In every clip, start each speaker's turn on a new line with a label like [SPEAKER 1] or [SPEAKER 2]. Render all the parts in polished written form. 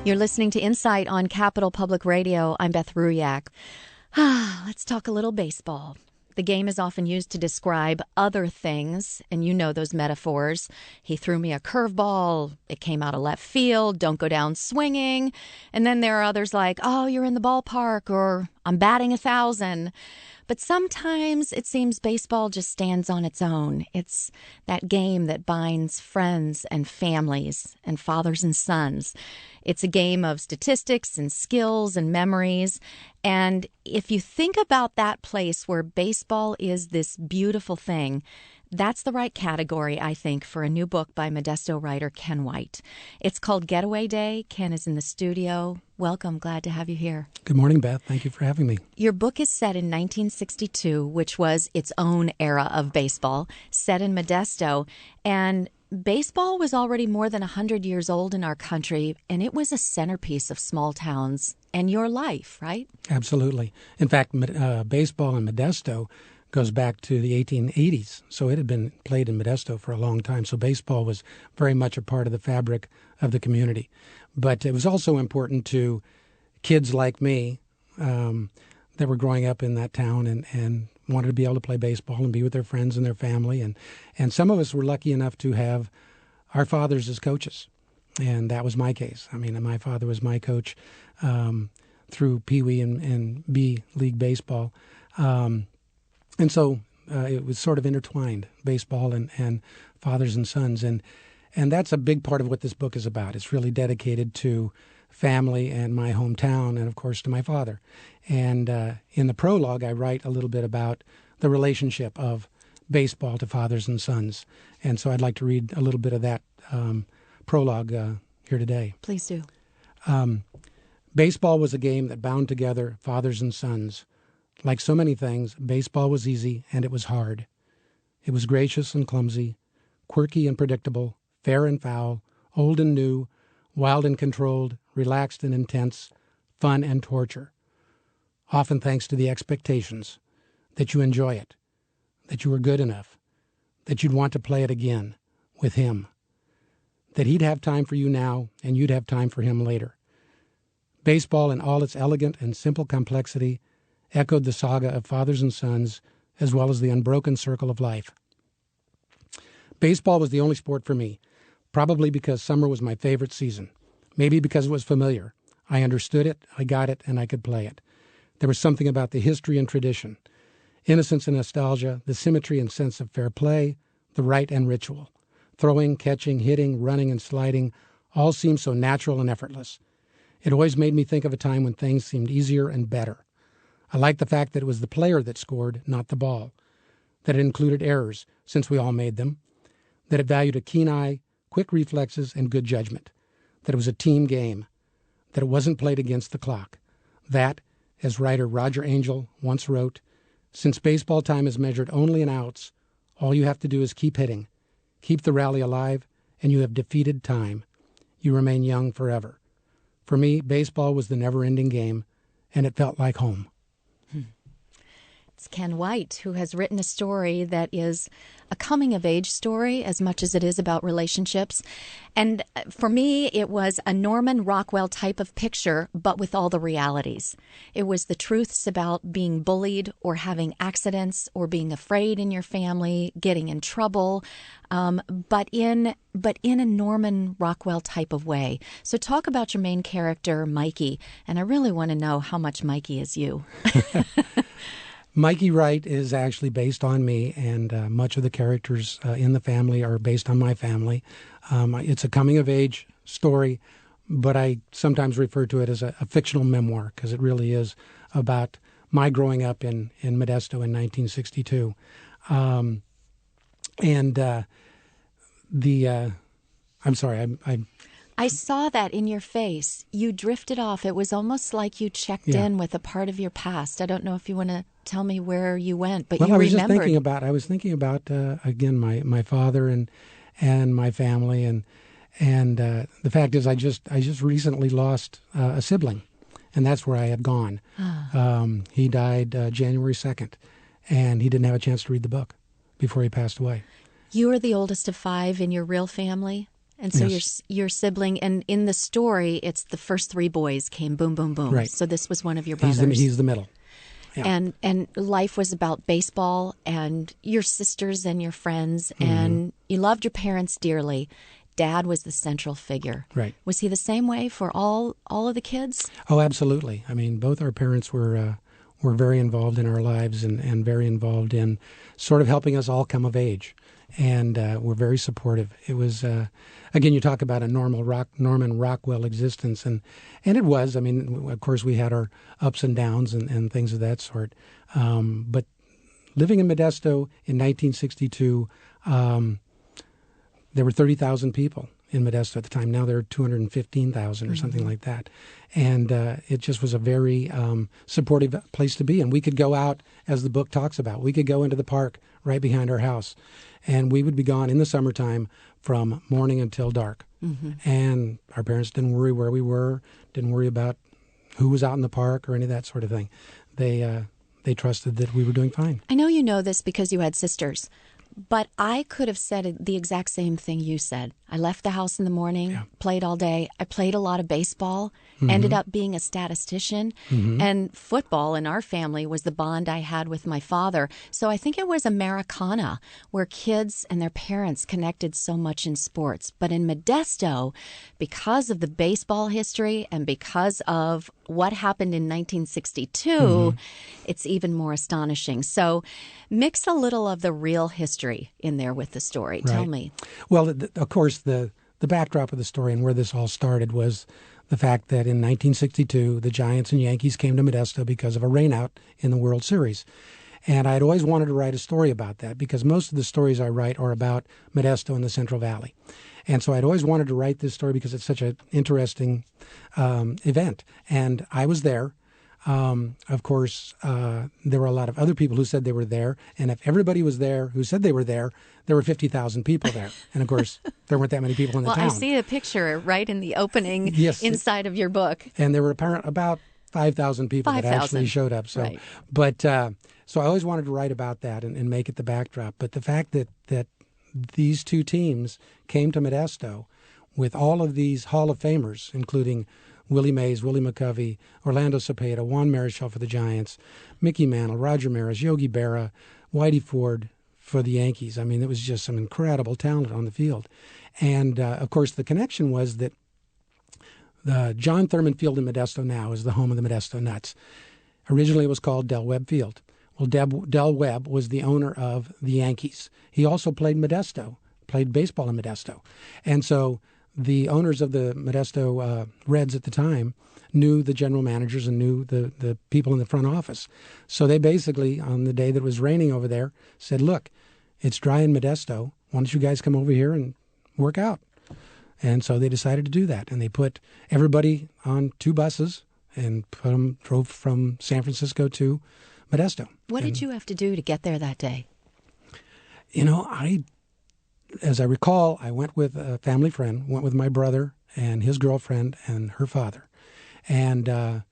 [SPEAKER 1] You're listening to Insight on Capital Public Radio. I'm Beth Ruyak. Let's talk a little baseball. The game is often used to describe other things, and you know those metaphors. He threw me a curveball, it came out of left field, don't go down swinging. And then there are others like, oh, you're in the ballpark, or I'm batting 1,000. But sometimes it seems baseball just stands on its own. It's that game that binds friends and families and fathers and sons. It's a game of statistics and skills and memories. And if you think about that place where baseball is this beautiful thing, that's the right category, I think, for a new book by Modesto writer Ken White. It's called Getaway Day. Ken is in the studio. Welcome. Glad to have you here.
[SPEAKER 2] Good morning, Beth. Thank you for having me.
[SPEAKER 1] Your book is set in 1962, which was its own era of baseball, set in Modesto. And baseball was already more than 100 years old in our country, and it was a centerpiece of small towns and your life, right?
[SPEAKER 2] Absolutely. In fact, baseball in Modesto goes back to the 1880s, so it had been played in Modesto for a long time. So baseball was very much a part of the fabric of the community. But it was also important to kids like me that were growing up in that town and wanted to be able to play baseball and be with their friends and their family. And some of us were lucky enough to have our fathers as coaches, and that was my case. I mean, my father was my coach through Pee Wee and B League baseball. And so it was sort of intertwined, baseball and fathers and sons. And that's a big part of what this book is about. It's really dedicated to family and my hometown and, of course, to my father. And in the prologue, I write a little bit about the relationship of baseball to fathers and sons. And so I'd like to read a little bit of that prologue here today.
[SPEAKER 1] Please do.
[SPEAKER 2] Baseball was a game that bound together fathers and sons. Like so many things, baseball was easy and it was hard. It was gracious and clumsy, quirky and predictable, fair and foul, old and new, wild and controlled, relaxed and intense, fun and torture. Often thanks to the expectations that you enjoy it, that you were good enough, that you'd want to play it again with him, that he'd have time for you now and you'd have time for him later. Baseball in all its elegant and simple complexity echoed the saga of fathers and sons, as well as the unbroken circle of life. Baseball was the only sport for me, probably because summer was my favorite season, maybe because it was familiar. I understood it, I got it, and I could play it. There was something about the history and tradition, innocence and nostalgia, the symmetry and sense of fair play, the rite and ritual. Throwing, catching, hitting, running, and sliding all seemed so natural and effortless. It always made me think of a time when things seemed easier and better. I liked the fact that it was the player that scored, not the ball, that it included errors, since we all made them, that it valued a keen eye, quick reflexes, and good judgment, that it was a team game, that it wasn't played against the clock, that, as writer Roger Angell once wrote, since baseball time is measured only in outs, all you have to do is keep hitting, keep the rally alive, and you have defeated time. You remain young forever. For me, baseball was the never-ending game, and it felt like home.
[SPEAKER 1] It's Ken White, who has written a story that is a coming-of-age story as much as it is about relationships. And for me, it was a Norman Rockwell type of picture, but with all the realities. It was the truths about being bullied or having accidents or being afraid in your family, getting in trouble, but in a Norman Rockwell type of way. So talk about your main character, Mikey, and I really want to know how much Mikey is you.
[SPEAKER 2] Mikey Wright is actually based on me, and much of the characters in the family are based on my family. It's a coming-of-age story, but I sometimes refer to it as a fictional memoir because it really is about my growing up in Modesto in 1962. I'm sorry,
[SPEAKER 1] I saw that in your face. You drifted off. It was almost like you checked in with a part of your past. I don't know if you want to tell me where you went, but you remembered.
[SPEAKER 2] I was thinking about again my father and my family, and the fact is I just recently lost a sibling, and that's where I had gone. He died January 2nd, and he didn't have a chance to read the book before he passed away.
[SPEAKER 1] You are the oldest of 5 in your real family? And so
[SPEAKER 2] Yes.
[SPEAKER 1] your sibling, and in the story, it's the first three boys came boom, boom, boom.
[SPEAKER 2] Right.
[SPEAKER 1] So this was one of your brothers.
[SPEAKER 2] He's the middle. Yeah.
[SPEAKER 1] And life was about baseball and your sisters and your friends, and you loved your parents dearly. Dad was the central figure.
[SPEAKER 2] Right.
[SPEAKER 1] Was he the same way for all of the kids?
[SPEAKER 2] Oh, absolutely. I mean, both our parents were very involved in our lives and very involved in sort of helping us all come of age. And were very supportive. It was, again, you talk about a Norman Rockwell existence, and it was. I mean, of course, we had our ups and downs and things of that sort. But living in Modesto in 1962, there were 30,000 people in Modesto at the time. Now there are 215,000 or something like that. And it just was a very supportive place to be. And we could go out, as the book talks about, we could go into the park right behind our house. And we would be gone in the summertime from morning until dark. And our parents didn't worry where we were, didn't worry about who was out in the park or any of that sort of thing. They trusted that we were doing fine.
[SPEAKER 1] I know you know this because you had sisters, but I could have said the exact same thing you said. I left the house in the morning, played all day. I played a lot of baseball, ended up being a statistician, and football in our family was the bond I had with my father. So I think it was Americana where kids and their parents connected so much in sports. But in Modesto, because of the baseball history and because of what happened in 1962, it's even more astonishing. So mix a little of the real history in there with the story.
[SPEAKER 2] Right.
[SPEAKER 1] Tell me.
[SPEAKER 2] Well, of course, the backdrop of the story and where this all started was the fact that in 1962, the Giants and Yankees came to Modesto because of a rainout in the World Series. And I'd always wanted to write a story about that because most of the stories I write are about Modesto and the Central Valley. And so I'd always wanted to write this story because it's such an interesting event. And I was there. Of course, there were a lot of other people who said they were there. And if everybody was there who said they were there were 50,000 people there. And of course, there weren't that many people in the town.
[SPEAKER 1] Well, I see a picture right in the opening inside of your book.
[SPEAKER 2] And there were about 5,000 people that actually showed up. So,
[SPEAKER 1] right.
[SPEAKER 2] But so I always wanted to write about that and make it the backdrop. But the fact that these two teams came to Modesto with all of these Hall of Famers, including Willie Mays, Willie McCovey, Orlando Cepeda, Juan Marichal for the Giants, Mickey Mantle, Roger Maris, Yogi Berra, Whitey Ford for the Yankees. I mean, it was just some incredible talent on the field. And, of course, the connection was that the John Thurman Field in Modesto now is the home of the Modesto Nuts. Originally, it was called Del Webb Field. Well, Del Webb was the owner of the Yankees. He also played baseball in Modesto. And so the owners of the Modesto Reds at the time knew the general managers and knew the people in the front office. So they basically, on the day that it was raining over there, said, look, it's dry in Modesto. Why don't you guys come over here and work out? And so they decided to do that. And they put everybody on two buses and drove from San Francisco to Modesto.
[SPEAKER 1] What did you have to do to get there that day?
[SPEAKER 2] You know, as I recall, I went with a family friend, went with my brother and his girlfriend and her father. And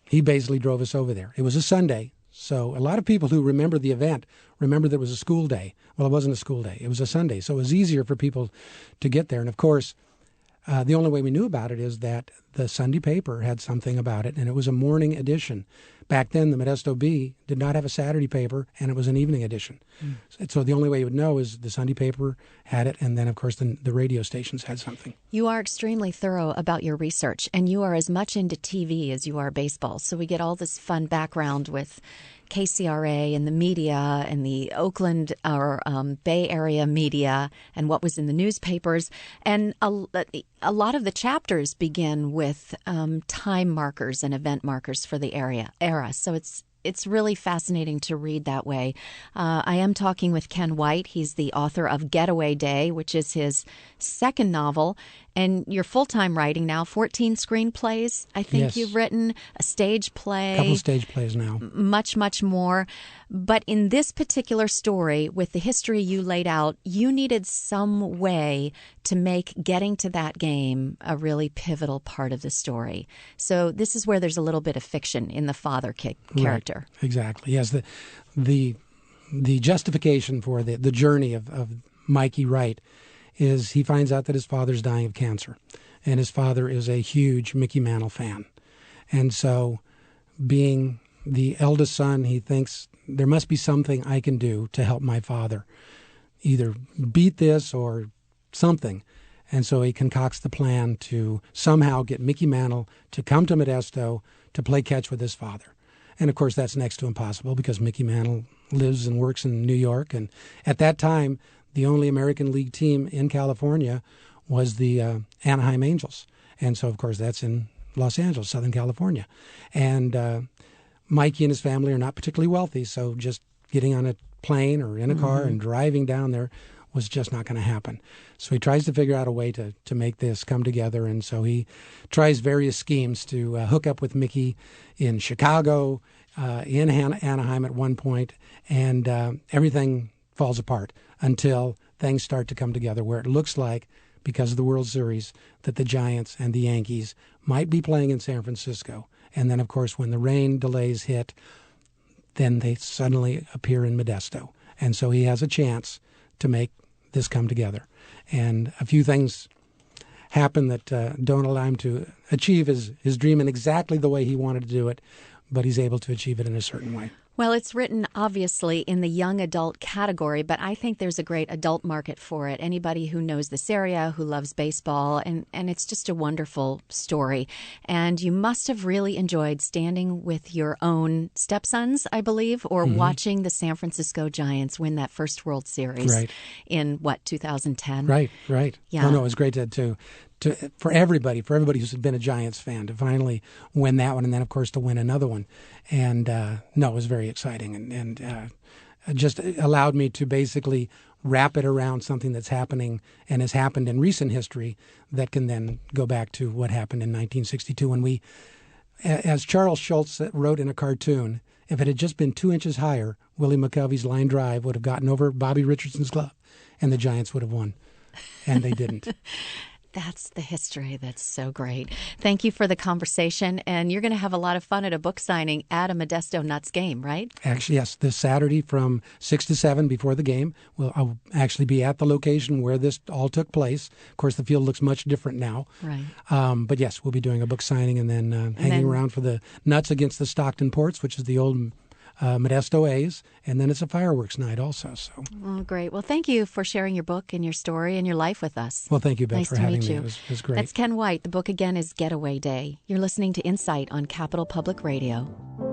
[SPEAKER 2] he basically drove us over there. It was a Sunday, so a lot of people who remember the event remember that it was a school day. Well, it wasn't a school day. It was a Sunday, so it was easier for people to get there. And, of course, the only way we knew about it is that the Sunday paper had something about it, and it was a morning edition. Back then, the Modesto Bee did not have a Saturday paper, and it was an evening edition. So the only way you would know is the Sunday paper had it, and then, of course, the radio stations had something.
[SPEAKER 1] You are extremely thorough about your research, and you are as much into TV as you are baseball. So we get all this fun background with KCRA and the media and the Oakland or Bay Area media and what was in the newspapers. And a lot of the chapters begin with time markers and event markers for the era. So it's really fascinating to read that way. I am talking with Ken White. He's the author of Getaway Day, which is his second novel. And you're full-time writing now, 14 screenplays, I think you've written, a stage play.
[SPEAKER 2] A couple of stage plays now.
[SPEAKER 1] Much, much more. But in this particular story, with the history you laid out, you needed some way to make getting to that game a really pivotal part of the story. So this is where there's a little bit of fiction in the father character.
[SPEAKER 2] Right. Exactly. Yes, the justification for the journey of Mikey Wright is he finds out that his father's dying of cancer. And his father is a huge Mickey Mantle fan. And so, being the eldest son, he thinks there must be something I can do to help my father either beat this or something. And so he concocts the plan to somehow get Mickey Mantle to come to Modesto to play catch with his father. And of course, that's next to impossible because Mickey Mantle lives and works in New York. And at that time, the only American League team in California was the Anaheim Angels. And so, of course, that's in Los Angeles, Southern California. And Mikey and his family are not particularly wealthy, so just getting on a plane or in a car and driving down there was just not going to happen. So he tries to figure out a way to make this come together, and so he tries various schemes to hook up with Mickey in Chicago, in Anaheim at one point, and everything falls apart until things start to come together where it looks like, because of the World Series, that the Giants and the Yankees might be playing in San Francisco. And then, of course, when the rain delays hit, then they suddenly appear in Modesto. And so he has a chance to make this come together. And a few things happen that don't allow him to achieve his dream in exactly the way he wanted to do it, but he's able to achieve it in a certain way.
[SPEAKER 1] Well, it's written, obviously, in the young adult category, but I think there's a great adult market for it. Anybody who knows this area, who loves baseball, and it's just a wonderful story. And you must have really enjoyed standing with your own stepsons, I believe, or watching the San Francisco Giants win that first World Series in, 2010?
[SPEAKER 2] Right.
[SPEAKER 1] Yeah.
[SPEAKER 2] Oh, no, it was great for everybody who's been a Giants fan to finally win that one, and then, of course, to win another one. And, no, it was very exciting and just allowed me to basically wrap it around something that's happening and has happened in recent history that can then go back to what happened in 1962 when we, as Charles Schultz wrote in a cartoon, if it had just been 2 inches higher, Willie McCovey's line drive would have gotten over Bobby Richardson's glove, and the Giants would have won. And they didn't.
[SPEAKER 1] That's the history. That's so great. Thank you for the conversation. And you're going to have a lot of fun at a book signing at a Modesto Nuts game, right?
[SPEAKER 2] Actually, yes. This Saturday from 6 to 7 before the game, I'll actually be at the location where this all took place. Of course, the field looks much different now.
[SPEAKER 1] Right.
[SPEAKER 2] But yes, we'll be doing a book signing and then hanging around for the Nuts against the Stockton Ports, which is the old Modesto A's, and then it's a fireworks night also. So,
[SPEAKER 1] oh, great. Well, thank you for sharing your book and your story and your life with us.
[SPEAKER 2] Well, thank you, Beth,
[SPEAKER 1] nice
[SPEAKER 2] for
[SPEAKER 1] to
[SPEAKER 2] having
[SPEAKER 1] meet
[SPEAKER 2] me.
[SPEAKER 1] you.
[SPEAKER 2] It was great.
[SPEAKER 1] That's Ken White. The book again is Getaway Day. You're listening to Insight on Capital Public Radio.